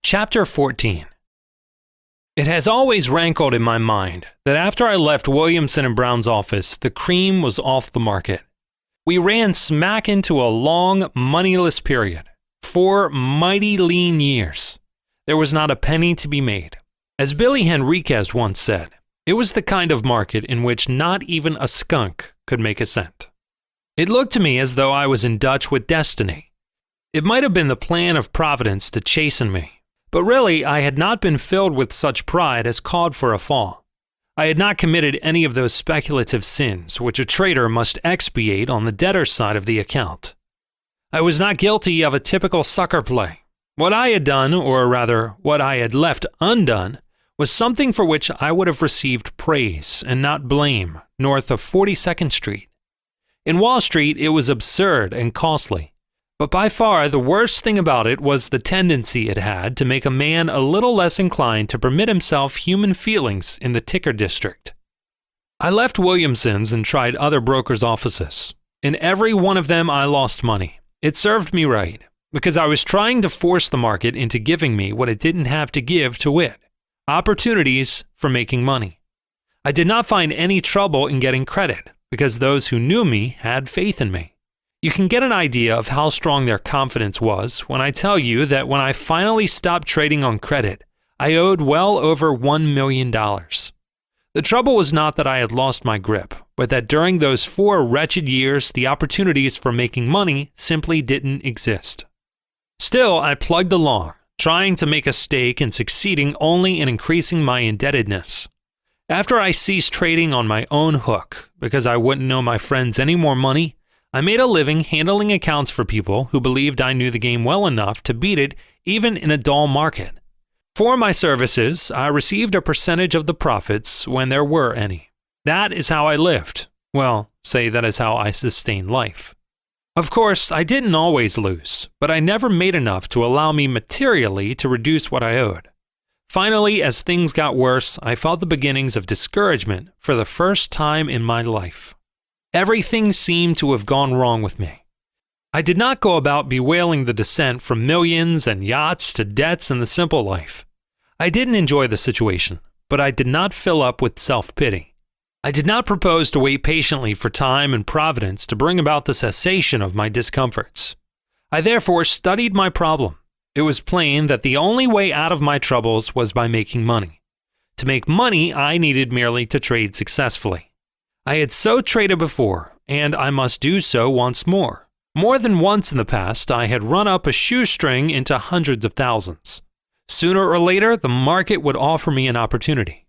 Chapter 14. It has always rankled in my mind that after I left Williamson & Brown's office, the cream was off the market. We ran smack into a long, moneyless period. 4 mighty lean years. There was not a penny to be made. As Billy Henriquez once said, it was the kind of market in which not even a skunk could make a cent. It looked to me as though I was in Dutch with destiny. It might have been the plan of Providence to chasten me. But really, I had not been filled with such pride as called for a fall. I had not committed any of those speculative sins which a trader must expiate on the debtor's side of the account. I was not guilty of a typical sucker play. What I had done, or rather, what I had left undone, was something for which I would have received praise and not blame north of 42nd Street. In Wall Street, it was absurd and costly. But by far the worst thing about it was the tendency it had to make a man a little less inclined to permit himself human feelings in the ticker district. I left Williamson's and tried other brokers' offices. In every one of them I lost money. It served me right, because I was trying to force the market into giving me what it didn't have to give, to wit, opportunities for making money. I did not find any trouble in getting credit, because those who knew me had faith in me. You can get an idea of how strong their confidence was when I tell you that when I finally stopped trading on credit, I owed well over $1 million. The trouble was not that I had lost my grip, but that during those 4 wretched years, the opportunities for making money simply didn't exist. Still, I plugged along, trying to make a stake and succeeding only in increasing my indebtedness. After I ceased trading on my own hook, because I wouldn't owe my friends any more money, I made a living handling accounts for people who believed I knew the game well enough to beat it even in a dull market. For my services, I received a percentage of the profits when there were any. That is how I lived. Well, say that is how I sustained life. Of course, I didn't always lose, but I never made enough to allow me materially to reduce what I owed. Finally, as things got worse, I felt the beginnings of discouragement for the first time in my life. Everything seemed to have gone wrong with me. I did not go about bewailing the descent from millions and yachts to debts in the simple life. I didn't enjoy the situation, but I did not fill up with self-pity. I did not propose to wait patiently for time and providence to bring about the cessation of my discomforts. I therefore studied my problem. It was plain that the only way out of my troubles was by making money. To make money, I needed merely to trade successfully. I had so traded before, and I must do so once more. More than once in the past, I had run up a shoestring into hundreds of thousands. Sooner or later, the market would offer me an opportunity.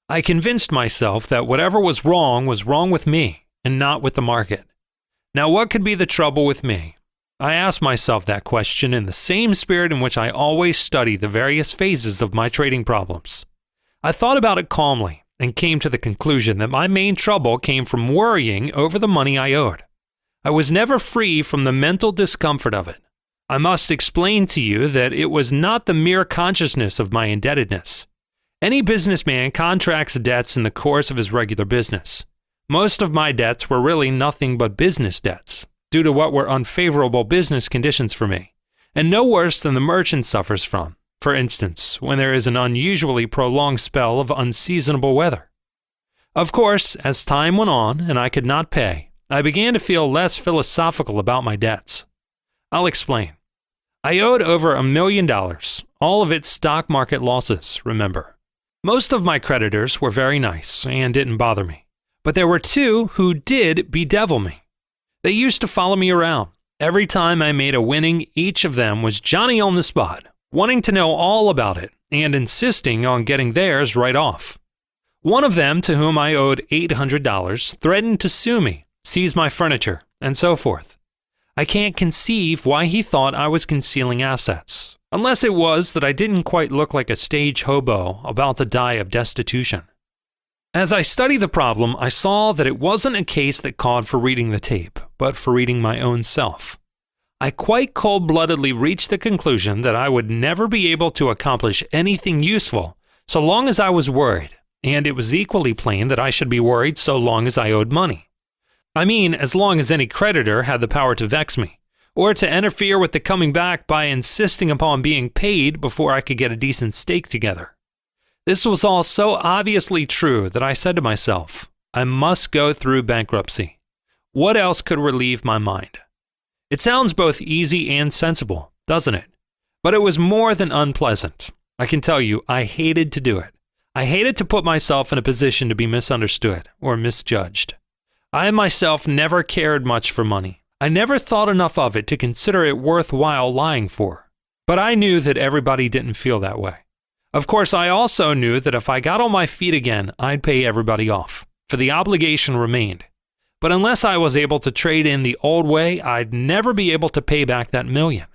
I convinced myself that whatever was wrong with me, and not with the market. Now, what could be the trouble with me? I asked myself that question in the same spirit in which I always study the various phases of my trading problems. I thought about it calmly, and came to the conclusion that my main trouble came from worrying over the money I owed. I was never free from the mental discomfort of it. I must explain to you that it was not the mere consciousness of my indebtedness. Any businessman contracts debts in the course of his regular business. Most of my debts were really nothing but business debts, due to what were unfavorable business conditions for me, and no worse than the merchant suffers from. For instance, when there is an unusually prolonged spell of unseasonable weather. Of course, as time went on and I could not pay, I began to feel less philosophical about my debts. I'll explain. I owed over $1 million, all of it stock market losses, remember. Most of my creditors were very nice and didn't bother me, but there were 2 who did bedevil me. They used to follow me around. Every time I made a winning, each of them was Johnny on the spot, wanting to know all about it and insisting on getting theirs right off. One of them, to whom I owed $800, threatened to sue me, seize my furniture, and so forth. I can't conceive why he thought I was concealing assets, unless it was that I didn't quite look like a stage hobo about to die of destitution. As I studied the problem, I saw that it wasn't a case that called for reading the tape, but for reading my own self. I quite cold-bloodedly reached the conclusion that I would never be able to accomplish anything useful so long as I was worried, and it was equally plain that I should be worried so long as I owed money. I mean, as long as any creditor had the power to vex me, or to interfere with the coming back by insisting upon being paid before I could get a decent stake together. This was all so obviously true that I said to myself, I must go through bankruptcy. What else could relieve my mind? It sounds both easy and sensible, doesn't it? But it was more than unpleasant. I can tell you, I hated to do it. I hated to put myself in a position to be misunderstood or misjudged. I myself never cared much for money. I never thought enough of it to consider it worthwhile lying for. But I knew that everybody didn't feel that way. Of course, I also knew that if I got on my feet again, I'd pay everybody off, for the obligation remained. But unless I was able to trade in the old way, I'd never be able to pay back that $1 million.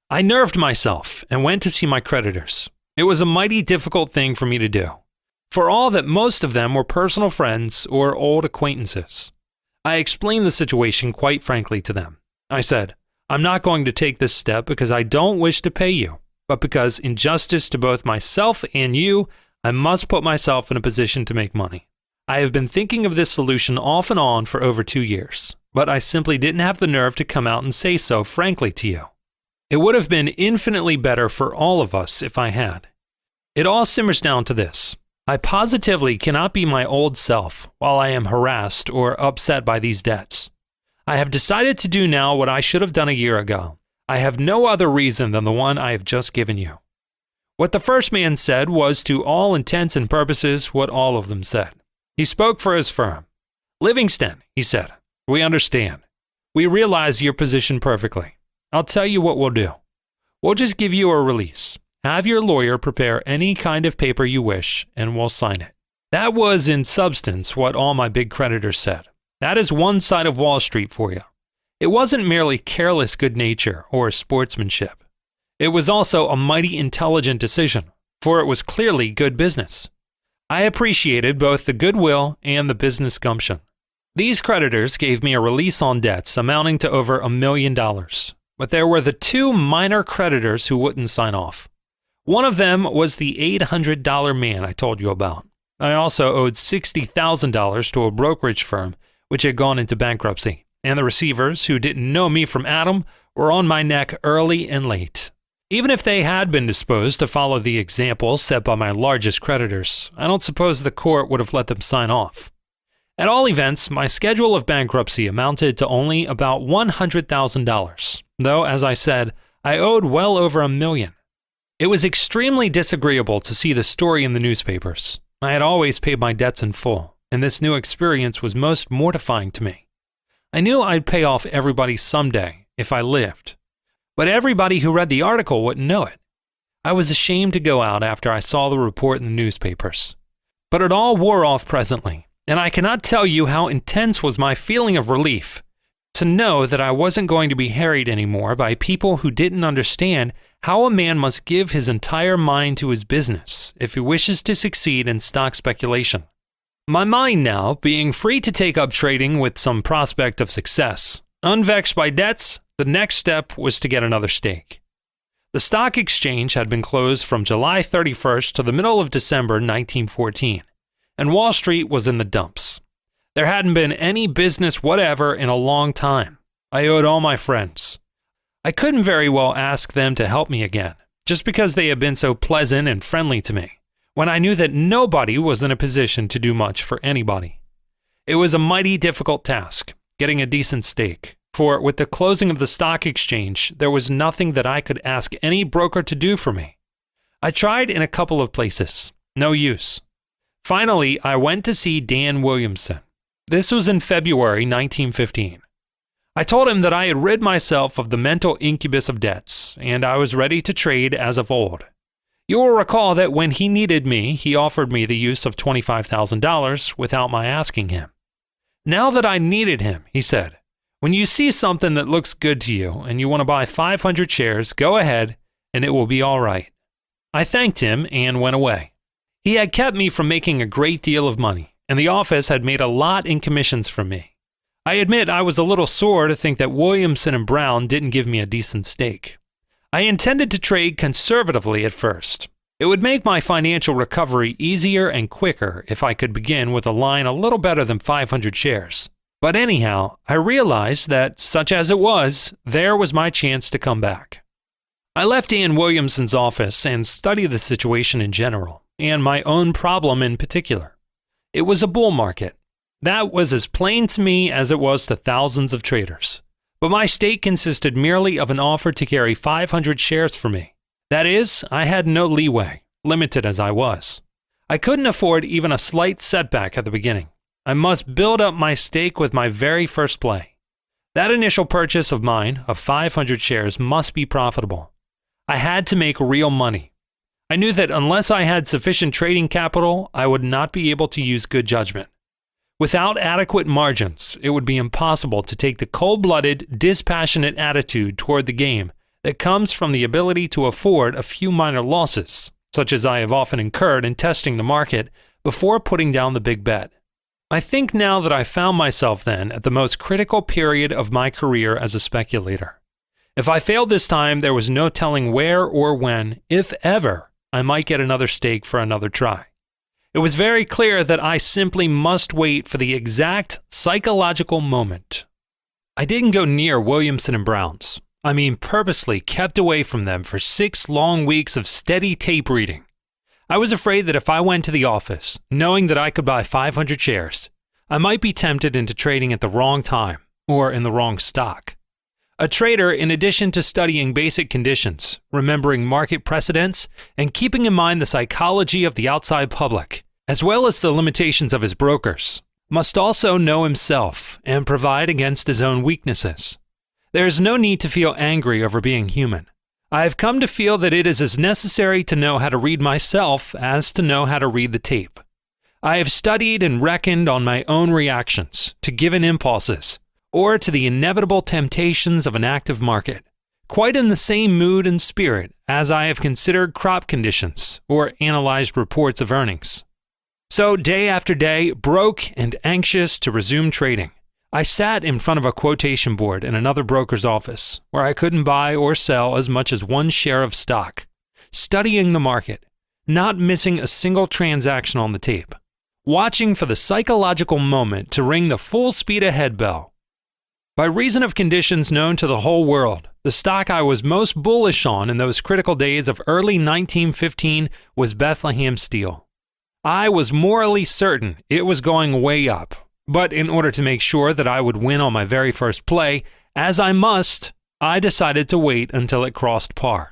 I nerved myself and went to see my creditors. It was a mighty difficult thing for me to do, for all that most of them were personal friends or old acquaintances. I explained the situation quite frankly to them. I said, I'm not going to take this step because I don't wish to pay you, but because in justice to both myself and you, I must put myself in a position to make money. I have been thinking of this solution off and on for over 2 years, but I simply didn't have the nerve to come out and say so frankly to you. It would have been infinitely better for all of us if I had. It all simmers down to this. I positively cannot be my old self while I am harassed or upset by these debts. I have decided to do now what I should have done a year ago. I have no other reason than the one I have just given you. What the first man said was to all intents and purposes what all of them said. He spoke for his firm. Livingston, he said, we understand. We realize your position perfectly. I'll tell you what we'll do. We'll just give you a release. Have your lawyer prepare any kind of paper you wish, and we'll sign it. That was, in substance, what all my big creditors said. That is one side of Wall Street for you. It wasn't merely careless good nature or sportsmanship. It was also a mighty intelligent decision, for it was clearly good business. I appreciated both the goodwill and the business gumption. These creditors gave me a release on debts amounting to over $1 million, but there were the 2 minor creditors who wouldn't sign off. One of them was the $800 man I told you about. I also owed $60,000 to a brokerage firm which had gone into bankruptcy, and the receivers, who didn't know me from Adam, were on my neck early and late. Even if they had been disposed to follow the example set by my largest creditors, I don't suppose the court would have let them sign off. At all events, my schedule of bankruptcy amounted to only about $100,000, though, as I said, I owed well over $1 million. It was extremely disagreeable to see the story in the newspapers. I had always paid my debts in full, and this new experience was most mortifying to me. I knew I'd pay off everybody someday, if I lived. But everybody who read the article wouldn't know it. I was ashamed to go out after I saw the report in the newspapers. But it all wore off presently, and I cannot tell you how intense was my feeling of relief to know that I wasn't going to be harried anymore by people who didn't understand how a man must give his entire mind to his business if he wishes to succeed in stock speculation. My mind now, being free to take up trading with some prospect of success, unvexed by debts, the next step was to get another stake. The stock exchange had been closed from July 31st to the middle of December 1914, and Wall Street was in the dumps. There hadn't been any business whatever in a long time. I owed all my friends. I couldn't very well ask them to help me again, just because they had been so pleasant and friendly to me, when I knew that nobody was in a position to do much for anybody. It was a mighty difficult task, getting a decent stake, for with the closing of the stock exchange, there was nothing that I could ask any broker to do for me. I tried in a couple of places. No use. Finally, I went to see Dan Williamson. This was in February 1915. I told him that I had rid myself of the mental incubus of debts, and I was ready to trade as of old. You will recall that when he needed me, he offered me the use of $25,000 without my asking him. Now that I needed him, he said, when you see something that looks good to you and you want to buy 500 shares, go ahead and it will be all right. I thanked him and went away. He had kept me from making a great deal of money, and the office had made a lot in commissions from me. I admit I was a little sore to think that Williamson and Brown didn't give me a decent stake. I intended to trade conservatively at first. It would make my financial recovery easier and quicker if I could begin with a line a little better than 500 shares. But anyhow, I realized that, such as it was, there was my chance to come back. I left Ian Williamson's office and studied the situation in general, and my own problem in particular. It was a bull market. That was as plain to me as it was to thousands of traders. But my stake consisted merely of an offer to carry 500 shares for me. That is, I had no leeway, limited as I was. I couldn't afford even a slight setback at the beginning. I must build up my stake with my very first play. That initial purchase of mine, of 500 shares, must be profitable. I had to make real money. I knew that unless I had sufficient trading capital, I would not be able to use good judgment. Without adequate margins, it would be impossible to take the cold-blooded, dispassionate attitude toward the game that comes from the ability to afford a few minor losses, such as I have often incurred in testing the market before putting down the big bet. I think now that I found myself then at the most critical period of my career as a speculator. If I failed this time, there was no telling where or when, if ever, I might get another stake for another try. It was very clear that I simply must wait for the exact psychological moment. I didn't go near Williamson & Brown's. I mean, purposely kept away from them for 6 long weeks of steady tape reading. I was afraid that if I went to the office, knowing that I could buy 500 shares, I might be tempted into trading at the wrong time or in the wrong stock. A trader, in addition to studying basic conditions, remembering market precedents, and keeping in mind the psychology of the outside public, as well as the limitations of his brokers, must also know himself and provide against his own weaknesses. There is no need to feel angry over being human. I have come to feel that it is as necessary to know how to read myself as to know how to read the tape. I have studied and reckoned on my own reactions to given impulses, or to the inevitable temptations of an active market, quite in the same mood and spirit as I have considered crop conditions or analyzed reports of earnings. So day after day, broke and anxious to resume trading, I sat in front of a quotation board in another broker's office where I couldn't buy or sell as much as 1 share of stock, studying the market, not missing a single transaction on the tape, watching for the psychological moment to ring the full speed ahead bell. By reason of conditions known to the whole world, the stock I was most bullish on in those critical days of early 1915 was Bethlehem Steel. I was morally certain it was going way up, but in order to make sure that I would win on my very first play, as I must, I decided to wait until it crossed par.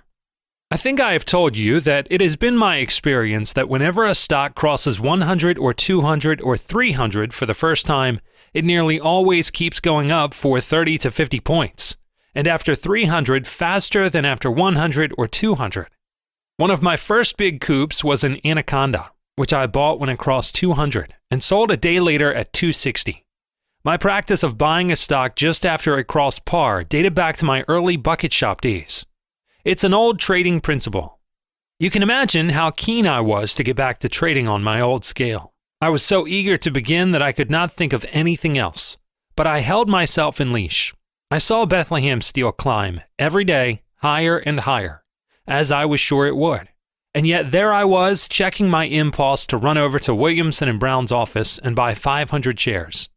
I think I have told you that it has been my experience that whenever a stock crosses 100 or 200 or 300 for the first time, it nearly always keeps going up for 30 to 50 points, and after 300 faster than after 100 or 200. One of my first big coups was an Anaconda, which I bought when it crossed 200 and sold a day later at 260. My practice of buying a stock just after it crossed par dated back to my early bucket shop days. It's an old trading principle. You can imagine how keen I was to get back to trading on my old scale. I was so eager to begin that I could not think of anything else, but I held myself in leash. I saw Bethlehem Steel climb every day higher and higher, as I was sure it would. And yet there I was, checking my impulse to run over to Williamson & Brown's office and buy 500 shares.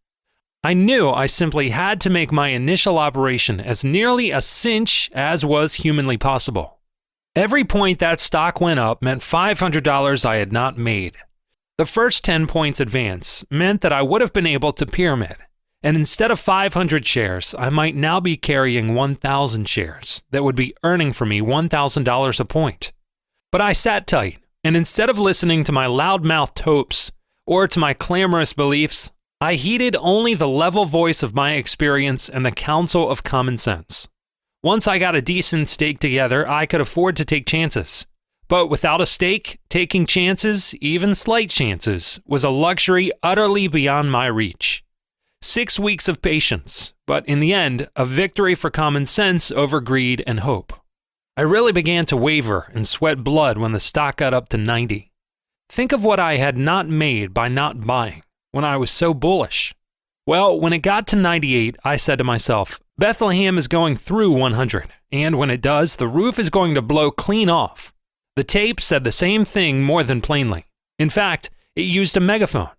I knew I simply had to make my initial operation as nearly a cinch as was humanly possible. Every point that stock went up meant $500 I had not made. The first 10 points advance meant that I would have been able to pyramid, and instead of 500 shares, I might now be carrying 1,000 shares that would be earning for me $1,000 a point. But I sat tight, and instead of listening to my loud-mouthed hopes or to my clamorous beliefs, I heeded only the level voice of my experience and the counsel of common sense. Once I got a decent stake together, I could afford to take chances. But without a stake, taking chances, even slight chances, was a luxury utterly beyond my reach. 6 weeks of patience, but in the end, a victory for common sense over greed and hope. I really began to waver and sweat blood when the stock got up to 90. Think of what I had not made by not buying when I was so bullish. Well, when it got to 98, I said to myself, Bethlehem is going through 100, and when it does, the roof is going to blow clean off. The tape said the same thing more than plainly. In fact, it used a megaphone.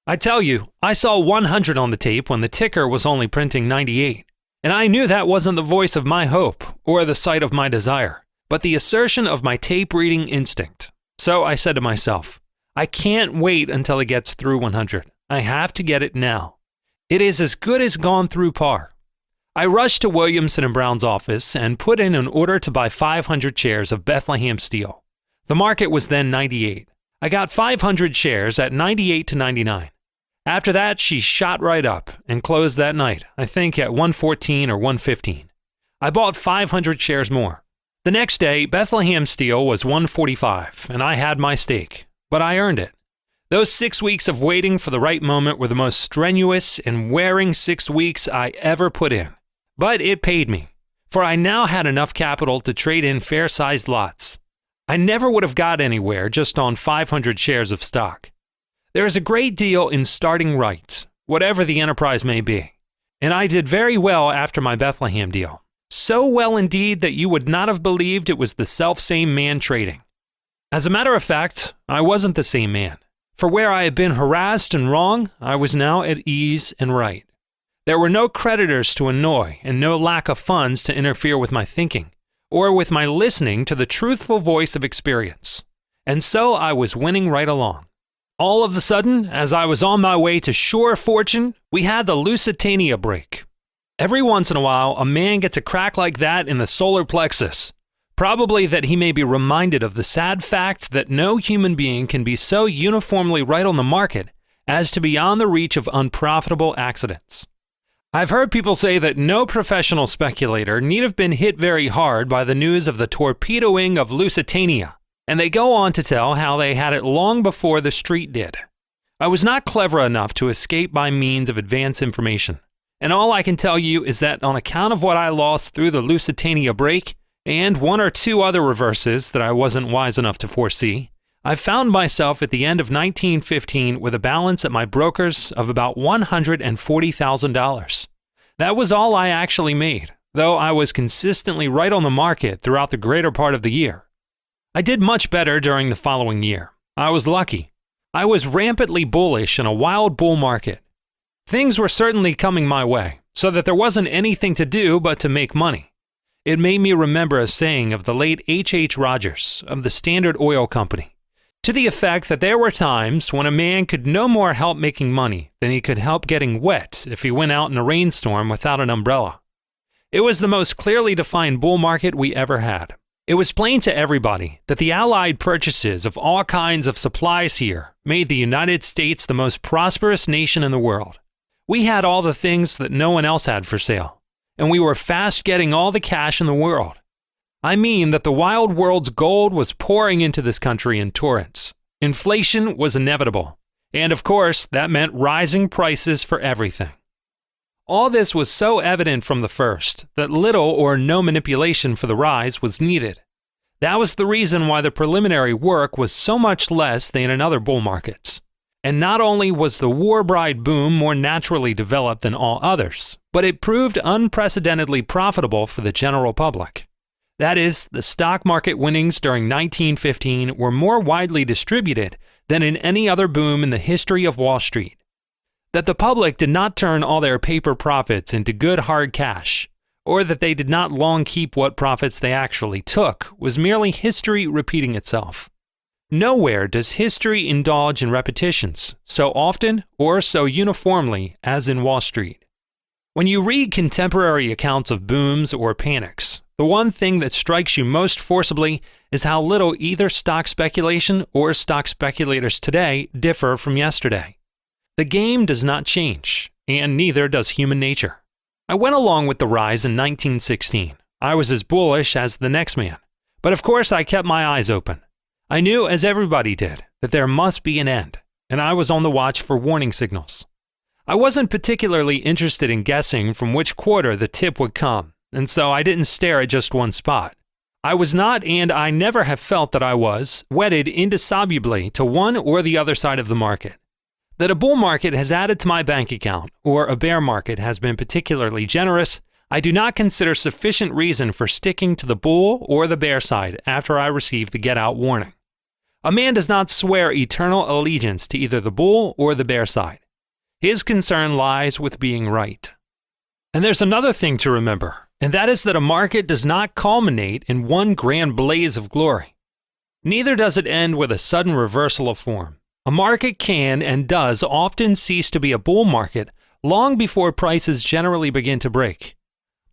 I tell you, I saw 100 on the tape when the ticker was only printing 98. And I knew that wasn't the voice of my hope or the sight of my desire, but the assertion of my tape-reading instinct. So I said to myself, I can't wait until it gets through 100. I have to get it now. It is as good as gone through par. I rushed to Williamson & Brown's office and put in an order to buy 500 shares of Bethlehem steel. The market was then 98. I got 500 shares at 98 to 99. After that, she shot right up and closed that night, I think at 114 or 115. I bought 500 shares more. The next day, Bethlehem steel was 145, and I had my stake, but I earned it. Those 6 weeks of waiting for the right moment were the most strenuous and wearing 6 weeks I ever put in. But it paid me, for I now had enough capital to trade in fair-sized lots. I never would have got anywhere just on 500 shares of stock. There is a great deal in starting right, whatever the enterprise may be, and I did very well after my Bethlehem deal. So well indeed that you would not have believed it was the self-same man trading. As a matter of fact, I wasn't the same man, for where I had been harassed and wrong, I was now at ease and right. There were no creditors to annoy and no lack of funds to interfere with my thinking, or with my listening to the truthful voice of experience. And so I was winning right along. All of a sudden, as I was on my way to sure fortune, we had the Lusitania break. Every once in a while, a man gets a crack like that in the solar plexus. Probably that he may be reminded of the sad fact that no human being can be so uniformly right on the market as to be beyond the reach of unprofitable accidents. I've heard people say that no professional speculator need have been hit very hard by the news of the torpedoing of Lusitania, and they go on to tell how they had it long before the street did. I was not clever enough to escape by means of advance information, and all I can tell you is that on account of what I lost through the Lusitania break, and one or two other reverses that I wasn't wise enough to foresee, I found myself at the end of 1915 with a balance at my broker's of about $140,000. That was all I actually made, though I was consistently right on the market throughout the greater part of the year. I did much better during the following year. I was lucky. I was rampantly bullish in a wild bull market. Things were certainly coming my way, so that there wasn't anything to do but to make money. It made me remember a saying of the late H. Rogers of the Standard Oil Company, to the effect that there were times when a man could no more help making money than he could help getting wet if he went out in a rainstorm without an umbrella. It was the most clearly defined bull market we ever had. It was plain to everybody that the Allied purchases of all kinds of supplies here made the United States the most prosperous nation in the world. We had all the things that no one else had for sale, and we were fast getting all the cash in the world. I mean that the wild world's gold was pouring into this country in torrents. Inflation was inevitable, and of course that meant rising prices for everything. All this was so evident from the first that little or no manipulation for the rise was needed. That was the reason why the preliminary work was so much less than in other bull markets. And not only was the war bride boom more naturally developed than all others, but it proved unprecedentedly profitable for the general public. That is, the stock market winnings during 1915 were more widely distributed than in any other boom in the history of Wall Street. That the public did not turn all their paper profits into good hard cash, or that they did not long keep what profits they actually took, was merely history repeating itself. Nowhere does history indulge in repetitions so often or so uniformly as in Wall Street. When you read contemporary accounts of booms or panics, the one thing that strikes you most forcibly is how little either stock speculation or stock speculators today differ from yesterday. The game does not change, and neither does human nature. I went along with the rise in 1916. I was as bullish as the next man, but of course I kept my eyes open. I knew, as everybody did, that there must be an end, and I was on the watch for warning signals. I wasn't particularly interested in guessing from which quarter the tip would come, and so I didn't stare at just one spot. I was not, and I never have felt that I was, wedded indissolubly to one or the other side of the market. That a bull market has added to my bank account, or a bear market has been particularly generous, I do not consider sufficient reason for sticking to the bull or the bear side after I received the get-out warning. A man does not swear eternal allegiance to either the bull or the bear side. His concern lies with being right. And there's another thing to remember, and that is that a market does not culminate in one grand blaze of glory. Neither does it end with a sudden reversal of form. A market can and does often cease to be a bull market long before prices generally begin to break.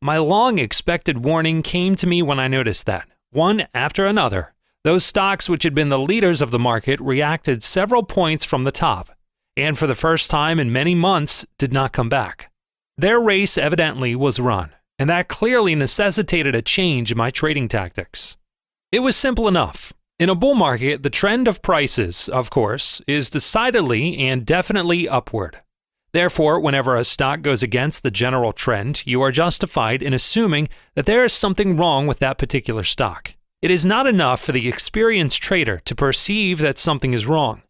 My long expected warning came to me when I noticed that, one after another, those stocks which had been the leaders of the market reacted several points from the top, and for the first time in many months did not come back. Their race evidently was run, and that clearly necessitated a change in my trading tactics. It was simple enough. In a bull market, the trend of prices, of course, is decidedly and definitely upward. Therefore, whenever a stock goes against the general trend, you are justified in assuming that there is something wrong with that particular stock. It is not enough for the experienced trader to perceive that something is wrong.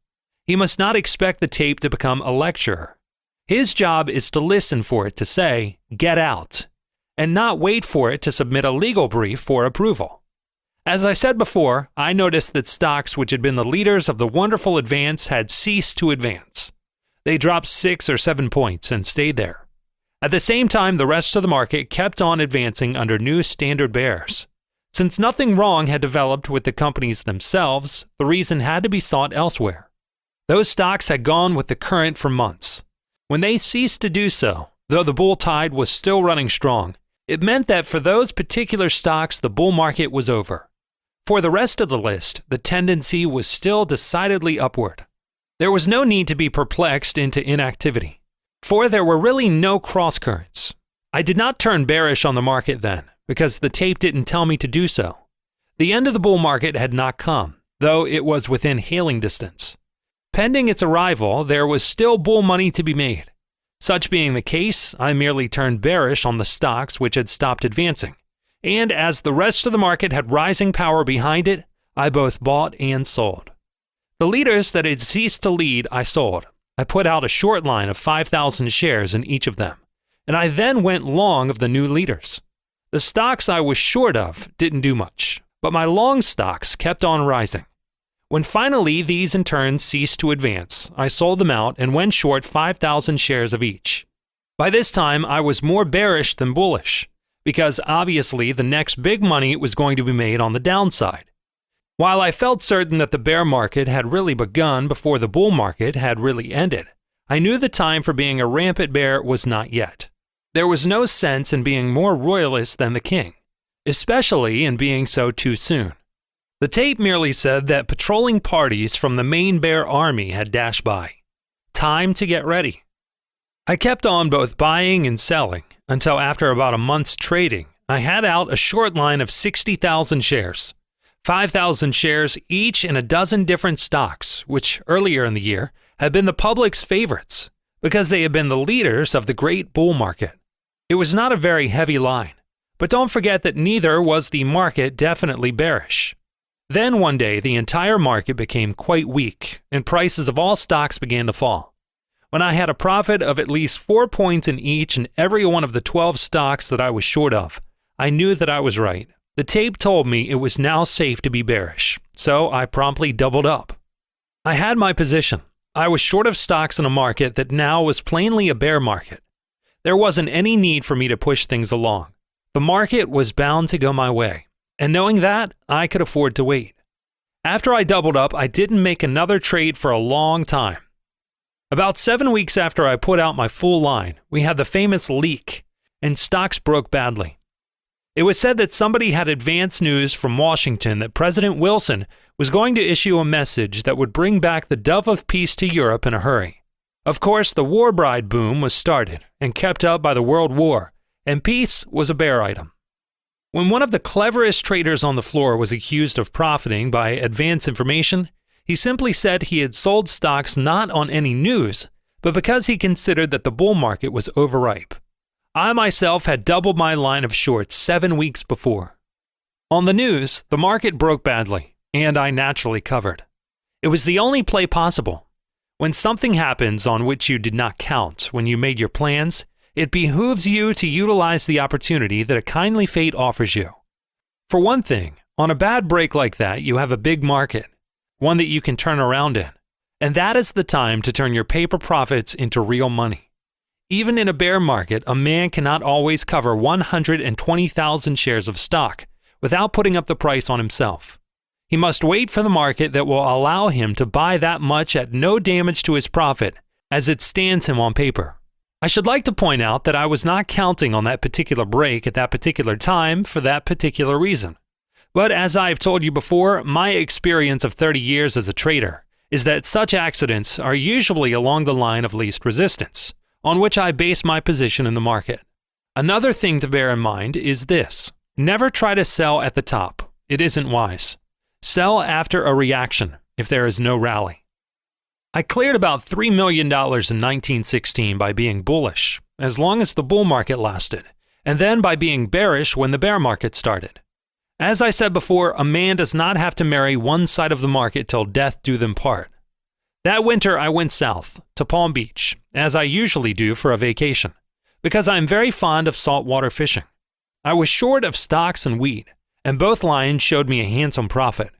He must not expect the tape to become a lecturer. His job is to listen for it to say, "Get out," and not wait for it to submit a legal brief for approval. As I said before, I noticed that stocks which had been the leaders of the wonderful advance had ceased to advance. They dropped 6 or 7 points and stayed there. At the same time, the rest of the market kept on advancing under new standard bears. Since nothing wrong had developed with the companies themselves, the reason had to be sought elsewhere. Those stocks had gone with the current for months. When they ceased to do so, though the bull tide was still running strong, it meant that for those particular stocks the bull market was over. For the rest of the list, the tendency was still decidedly upward. There was no need to be perplexed into inactivity, for there were really no cross-currents. I did not turn bearish on the market then, because the tape didn't tell me to do so. The end of the bull market had not come, though it was within hailing distance. Pending its arrival, there was still bull money to be made. Such being the case, I merely turned bearish on the stocks which had stopped advancing, and as the rest of the market had rising power behind it, I both bought and sold. The leaders that had ceased to lead, I sold. I put out a short line of 5,000 shares in each of them, and I then went long of the new leaders. The stocks I was short of didn't do much, but my long stocks kept on rising. When finally these in turn ceased to advance, I sold them out and went short 5,000 shares of each. By this time, I was more bearish than bullish, because obviously the next big money was going to be made on the downside. While I felt certain that the bear market had really begun before the bull market had really ended, I knew the time for being a rampant bear was not yet. There was no sense in being more royalist than the king, especially in being so too soon. The tape merely said that patrolling parties from the main bear army had dashed by. Time to get ready. I kept on both buying and selling until after about a month's trading, I had out a short line of 60,000 shares, 5,000 shares each in a dozen different stocks, which earlier in the year had been the public's favorites because they had been the leaders of the great bull market. It was not a very heavy line, but don't forget that neither was the market definitely bearish. Then one day, the entire market became quite weak, and prices of all stocks began to fall. When I had a profit of at least 4 points in each and every one of the 12 stocks that I was short of, I knew that I was right. The tape told me it was now safe to be bearish, so I promptly doubled up. I had my position. I was short of stocks in a market that now was plainly a bear market. There wasn't any need for me to push things along. The market was bound to go my way. And knowing that, I could afford to wait. After I doubled up, I didn't make another trade for a long time. About 7 weeks after I put out my full line, we had the famous leak, and stocks broke badly. It was said that somebody had advance news from Washington that President Wilson was going to issue a message that would bring back the dove of peace to Europe in a hurry. Of course, the war bride boom was started and kept up by the World War, and peace was a bear item. When one of the cleverest traders on the floor was accused of profiting by advance information, he simply said he had sold stocks not on any news, but because he considered that the bull market was overripe. I myself had doubled my line of shorts 7 weeks before. On the news, the market broke badly, and I naturally covered. It was the only play possible. When something happens on which you did not count when you made your plans, it behooves you to utilize the opportunity that a kindly fate offers you. For one thing, on a bad break like that, you have a big market. one that you can turn around in. And that is the time to turn your paper profits into real money. Even in a bear market, a man cannot always cover 120,000 shares of stock without putting up the price on himself. He must wait for the market that will allow him to buy that much at no damage to his profit as it stands him on paper. I should like to point out that I was not counting on that particular break at that particular time for that particular reason. But as I've told you before, my experience of 30 years as a trader is that such accidents are usually along the line of least resistance, on which I base my position in the market. Another thing to bear in mind is this: never try to sell at the top. It isn't wise. Sell after a reaction if there is no rally. I cleared about $3 million in 1916 by being bullish, as long as the bull market lasted, and then by being bearish when the bear market started. As I said before, a man does not have to marry one side of the market till death do them part. That winter I went south, to Palm Beach, as I usually do for a vacation, because I am very fond of saltwater fishing. I was short of stocks and wheat, and both lines showed me a handsome profit.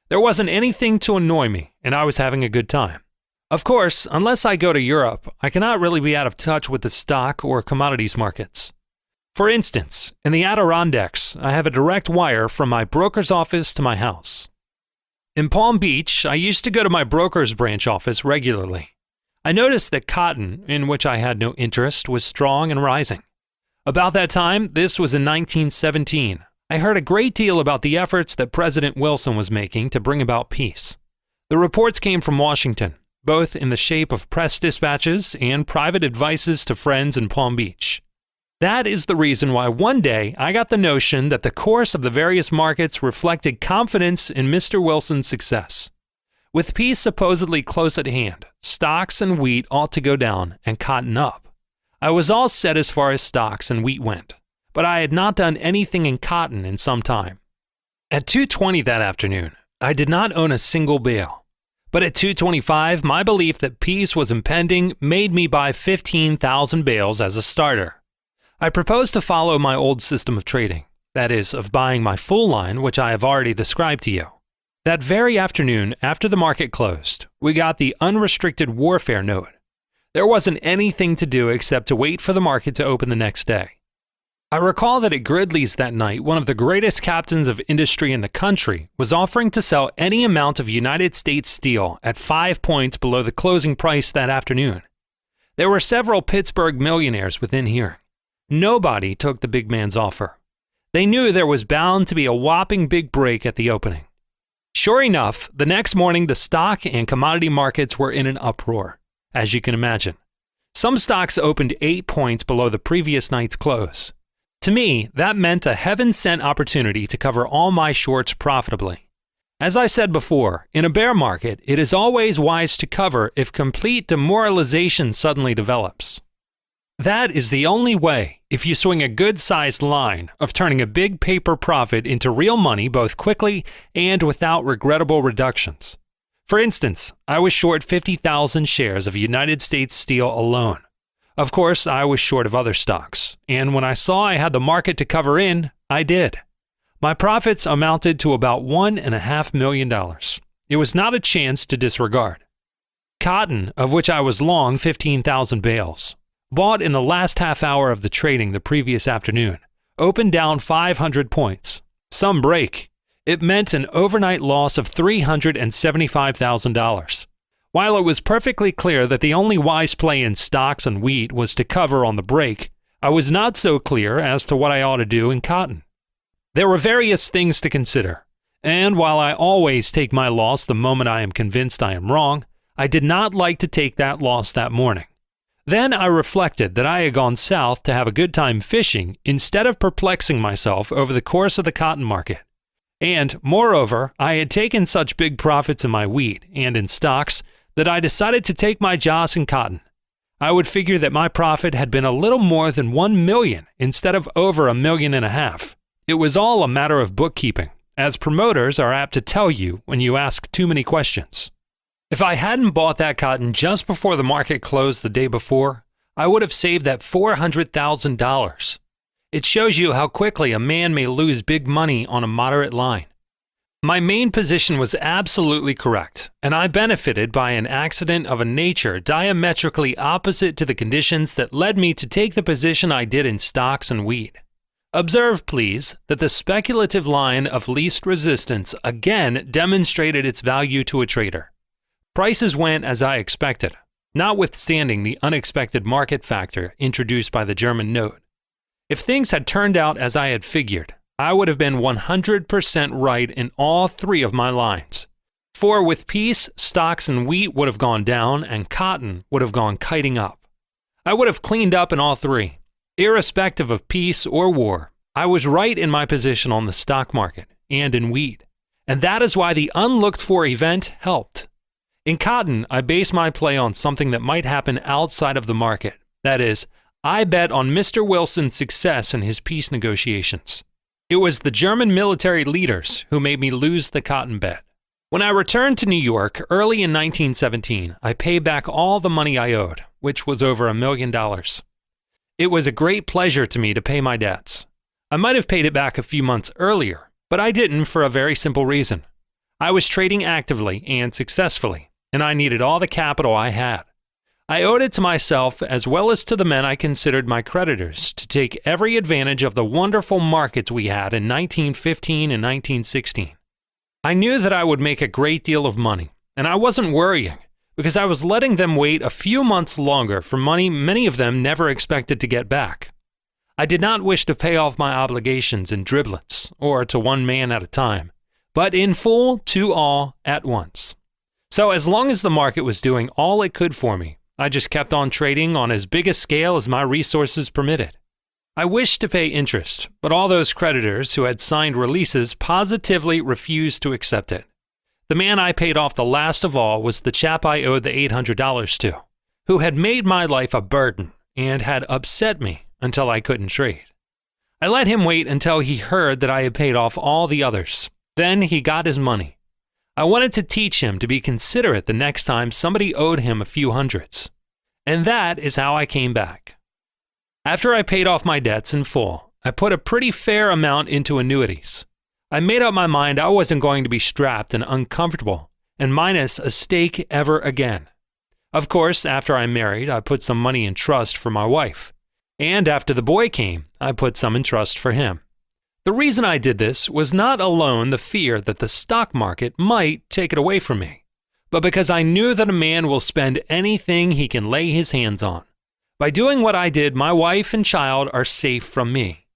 There wasn't anything to annoy me, and I was having a good time. Of course, unless I go to Europe, I cannot really be out of touch with the stock or commodities markets. For instance, in the Adirondacks, I have a direct wire from my broker's office to my house. In Palm Beach, I used to go to my broker's branch office regularly. I noticed that cotton, in which I had no interest, was strong and rising. About that time, this was in 1917, I heard a great deal about the efforts that President Wilson was making to bring about peace. The reports came from Washington, both in the shape of press dispatches and private advices to friends in Palm Beach. That is the reason why one day I got the notion that the course of the various markets reflected confidence in Mr. Wilson's success. With peace supposedly close at hand, stocks and wheat ought to go down and cotton up. I was all set as far as stocks and wheat went, but I had not done anything in cotton in some time. At 2:20 that afternoon, I did not own a single bale. But at 2:25, my belief that peace was impending made me buy 15,000 bales as a starter. I proposed to follow my old system of trading, that is, of buying my full line, which I have already described to you. That very afternoon, after the market closed, we got the unrestricted warfare note. There wasn't anything to do except to wait for the market to open the next day. I recall that at Gridley's that night, one of the greatest captains of industry in the country was offering to sell any amount of United States steel at 5 points below the closing price that afternoon. There were several Pittsburgh millionaires within hearing. Nobody took the big man's offer. They knew there was bound to be a whopping big break at the opening. Sure enough, the next morning the stock and commodity markets were in an uproar, as you can imagine. Some stocks opened 8 points below the previous night's close. To me, that meant a heaven-sent opportunity to cover all my shorts profitably. As I said before, in a bear market, it is always wise to cover if complete demoralization suddenly develops. That is the only way, if you swing a good-sized line, of turning a big paper profit into real money both quickly and without regrettable reductions. For instance, I was short 50,000 shares of United States Steel alone. Of course, I was short of other stocks, and when I saw I had the market to cover in, I did. My profits amounted to about $1.5 million. It was not a chance to disregard. Cotton, of which I was long 15,000 bales, bought in the last half hour of the trading the previous afternoon, opened down 500 points. Some break. It meant an overnight loss of $375,000. While it was perfectly clear that the only wise play in stocks and wheat was to cover on the break, I was not so clear as to what I ought to do in cotton. There were various things to consider, and while I always take my loss the moment I am convinced I am wrong, I did not like to take that loss that morning. Then I reflected that I had gone south to have a good time fishing instead of perplexing myself over the course of the cotton market. And, moreover, I had taken such big profits in my wheat and in stocks that I decided to take my joss in cotton. I would figure that my profit had been a little more than 1 million instead of over $1.5 million. It was all a matter of bookkeeping, as promoters are apt to tell you when you ask too many questions. If I hadn't bought that cotton just before the market closed the day before, I would have saved that $400,000. It shows you how quickly a man may lose big money on a moderate line. My main position was absolutely correct, and I benefited by an accident of a nature diametrically opposite to the conditions that led me to take the position I did in stocks and wheat. Observe, please, that the speculative line of least resistance again demonstrated its value to a trader. Prices went as I expected, notwithstanding the unexpected market factor introduced by the German note. If things had turned out as I had figured, I would have been 100% right in all three of my lines. For with peace, stocks and wheat would have gone down and cotton would have gone kiting up. I would have cleaned up in all three. Irrespective of peace or war, I was right in my position on the stock market and in wheat, and that is why the unlooked-for event helped. In cotton, I based my play on something that might happen outside of the market. That is, I bet on Mr. Wilson's success in his peace negotiations. It was the German military leaders who made me lose the cotton bet. When I returned to New York early in 1917, I paid back all the money I owed, which was over $1 million. It was a great pleasure to me to pay my debts. I might have paid it back a few months earlier, but I didn't for a very simple reason. I was trading actively and successfully, and I needed all the capital I had. I owed it to myself as well as to the men I considered my creditors to take every advantage of the wonderful markets we had in 1915 and 1916. I knew that I would make a great deal of money, and I wasn't worrying because I was letting them wait a few months longer for money many of them never expected to get back. I did not wish to pay off my obligations in driblets or to one man at a time, but in full to all at once. So as long as the market was doing all it could for me, I just kept on trading on as big a scale as my resources permitted. I wished to pay interest, but all those creditors who had signed releases positively refused to accept it. The man I paid off the last of all was the chap I owed the $800 to, who had made my life a burden and had upset me until I couldn't trade. I let him wait until he heard that I had paid off all the others. Then he got his money. I wanted to teach him to be considerate the next time somebody owed him a few hundreds. And that is how I came back. After I paid off my debts in full, I put a pretty fair amount into annuities. I made up my mind I wasn't going to be strapped and uncomfortable and minus a stake ever again. Of course, after I married, I put some money in trust for my wife. And after the boy came, I put some in trust for him. The reason I did this was not alone the fear that the stock market might take it away from me, but because I knew that a man will spend anything he can lay his hands on. By doing what I did, my wife and child are safe from me.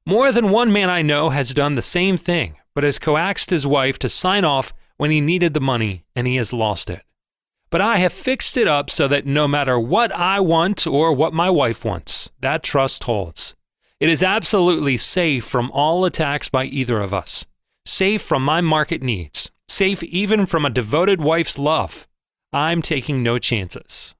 More than one man I know has done the same thing, but has coaxed his wife to sign off when he needed the money and he has lost it. But I have fixed it up so that no matter what I want or what my wife wants, that trust holds. It is absolutely safe from all attacks by either of us, safe from my market needs, safe even from a devoted wife's love. I'm taking no chances.